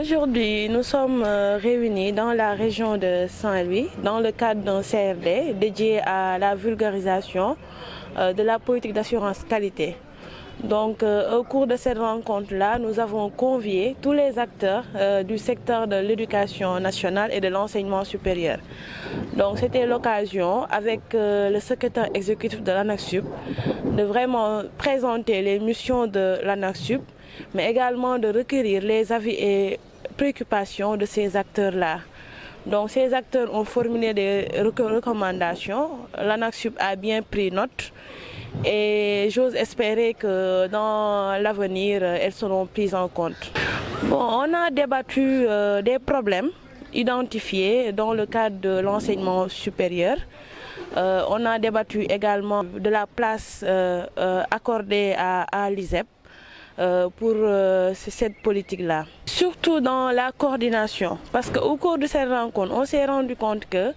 Aujourd'hui, nous sommes réunis dans la région de Saint-Louis dans le cadre d'un CRD dédié à la vulgarisation de la politique d'assurance qualité. Donc, au cours de cette rencontre-là, nous avons convié tous les acteurs du secteur de l'éducation nationale et de l'enseignement supérieur. Donc, c'était l'occasion, avec le secrétaire exécutif de l'ANAQ-Sup, de vraiment présenter les missions de l'ANAQ-Sup, mais également de recueillir les avis et préoccupations de ces acteurs-là. Donc, ces acteurs ont formulé des recommandations. L'ANAQ-Sup a bien pris note. Et j'ose espérer que dans l'avenir, elles seront prises en compte. Bon, on a débattu des problèmes identifiés dans le cadre de l'enseignement supérieur. On a débattu également de la place accordée à l'ISEP pour cette politique-là. Surtout dans la coordination, parce qu'au cours de cette rencontre, on s'est rendu compte que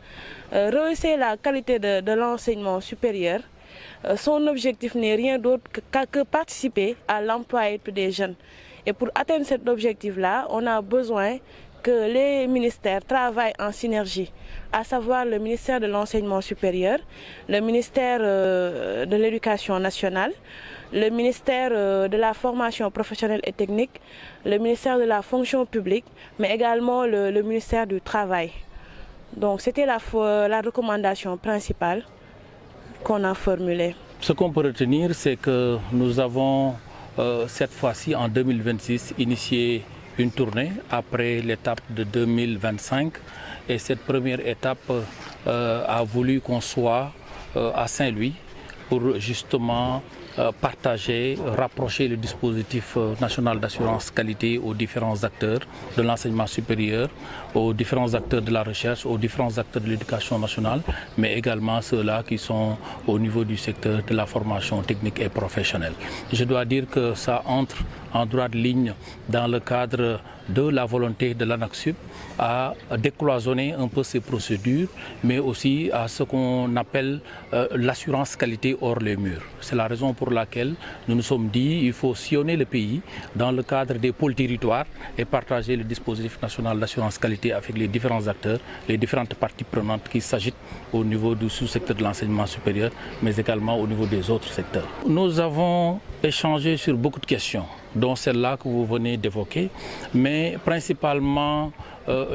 rehausser la qualité de l'enseignement supérieur, son objectif n'est rien d'autre que participer à l'employabilité des jeunes. Et pour atteindre cet objectif-là, on a besoin que les ministères travaillent en synergie, à savoir le ministère de l'Enseignement supérieur, le ministère de l'Éducation nationale, le ministère de la formation professionnelle et technique, le ministère de la fonction publique, mais également le ministère du Travail. Donc c'était la recommandation principale qu'on a formulée. Ce qu'on peut retenir, c'est que nous avons cette fois-ci, en 2026, initié une tournée après l'étape de 2025. Et cette première étape a voulu qu'on soit à Saint-Louis pour justement partager, rapprocher le dispositif national d'assurance qualité aux différents acteurs de l'enseignement supérieur, aux différents acteurs de la recherche, aux différents acteurs de l'éducation nationale, mais également ceux-là qui sont au niveau du secteur de la formation technique et professionnelle. Je dois dire que ça entre en droite ligne dans le cadre de la volonté de l'ANAQ-Sup à décloisonner un peu ces procédures, mais aussi à ce qu'on appelle l'assurance qualité hors les murs. C'est la raison pour laquelle nous nous sommes dit qu'il faut sillonner le pays dans le cadre des pôles territoires et partager le dispositif national d'assurance qualité avec les différents acteurs, les différentes parties prenantes qui s'agitent au niveau du sous-secteur de l'enseignement supérieur, mais également au niveau des autres secteurs. Nous avons échangé sur beaucoup de questions, dont celle-là que vous venez d'évoquer, mais principalement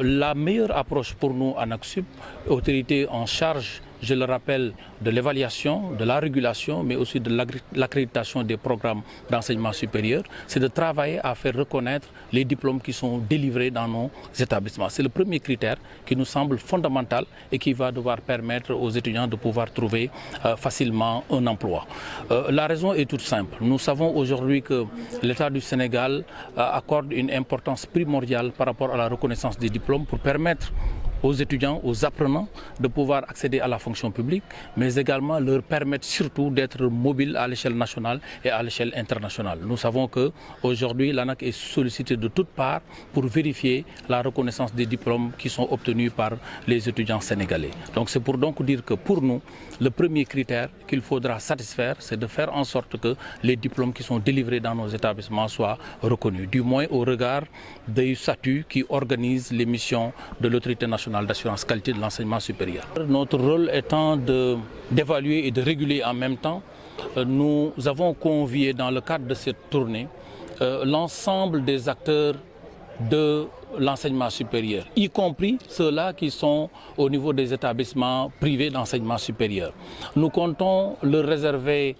la meilleure approche pour nous à ANAQ-Sup, autorité en charge, je le rappelle, de l'évaluation, de la régulation, mais aussi de l'accréditation des programmes d'enseignement supérieur, c'est de travailler à faire reconnaître les diplômes qui sont délivrés dans nos établissements. C'est le premier critère qui nous semble fondamental et qui va devoir permettre aux étudiants de pouvoir trouver facilement un emploi. La raison est toute simple. Nous savons aujourd'hui que l'État du Sénégal accorde une importance primordiale par rapport à la reconnaissance des diplômes pour permettre aux étudiants, aux apprenants de pouvoir accéder à la fonction publique, mais également leur permettre surtout d'être mobiles à l'échelle nationale et à l'échelle internationale. Nous savons qu'aujourd'hui, l'ANAQ est sollicitée de toutes parts pour vérifier la reconnaissance des diplômes qui sont obtenus par les étudiants sénégalais. Donc c'est pour donc dire que pour nous, le premier critère qu'il faudra satisfaire, c'est de faire en sorte que les diplômes qui sont délivrés dans nos établissements soient reconnus, du moins au regard des statuts qui organisent les missions de l'autorité nationale d'assurance qualité de l'enseignement supérieur. Notre rôle étant d'évaluer et de réguler en même temps, nous avons convié dans le cadre de cette tournée l'ensemble des acteurs de l'enseignement supérieur, y compris ceux-là qui sont au niveau des établissements privés d'enseignement supérieur. Nous comptons leur réserver,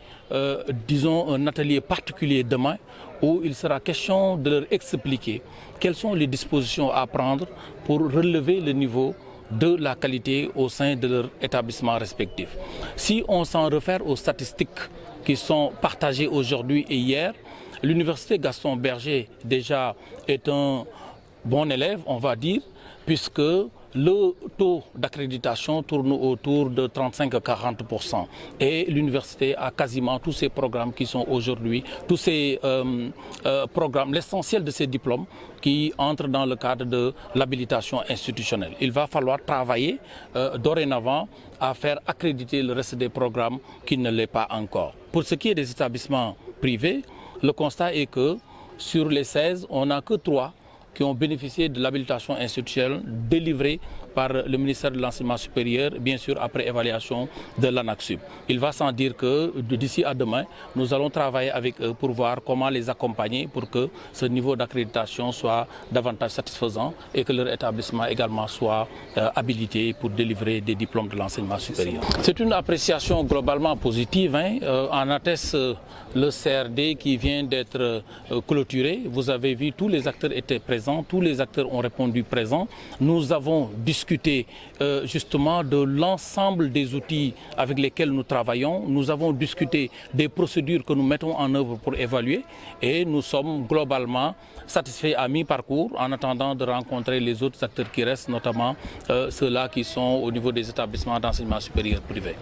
disons, un atelier particulier demain où il sera question de leur expliquer quelles sont les dispositions à prendre pour relever le niveau de la qualité au sein de leur établissement respectif. Si on s'en réfère aux statistiques qui sont partagées aujourd'hui et hier, l'université Gaston Berger déjà est un bon élève, on va dire, puisque le taux d'accréditation tourne autour de 35 à 40%. Et l'université a quasiment tous ces programmes qui sont aujourd'hui, tous ces programmes, l'essentiel de ces diplômes qui entrent dans le cadre de l'habilitation institutionnelle. Il va falloir travailler dorénavant à faire accréditer le reste des programmes qui ne l'est pas encore. Pour ce qui est des établissements privés, le constat est que sur les 16, on n'a que 3 qui ont bénéficié de l'habilitation institutionnelle délivrée par le ministère de l'Enseignement supérieur, bien sûr après évaluation de l'ANAQ-Sup. Il va sans dire que d'ici à demain, nous allons travailler avec eux pour voir comment les accompagner pour que ce niveau d'accréditation soit davantage satisfaisant et que leur établissement également soit habilité pour délivrer des diplômes de l'enseignement supérieur. C'est une appréciation globalement positive, en atteste le CRD qui vient d'être clôturé. Vous avez vu, tous les acteurs étaient présents, tous les acteurs ont répondu présents. Nous avons discuté justement de l'ensemble des outils avec lesquels nous travaillons. Nous avons discuté des procédures que nous mettons en œuvre pour évaluer et nous sommes globalement satisfaits à mi-parcours en attendant de rencontrer les autres acteurs qui restent, notamment ceux-là qui sont au niveau des établissements d'enseignement supérieur privé.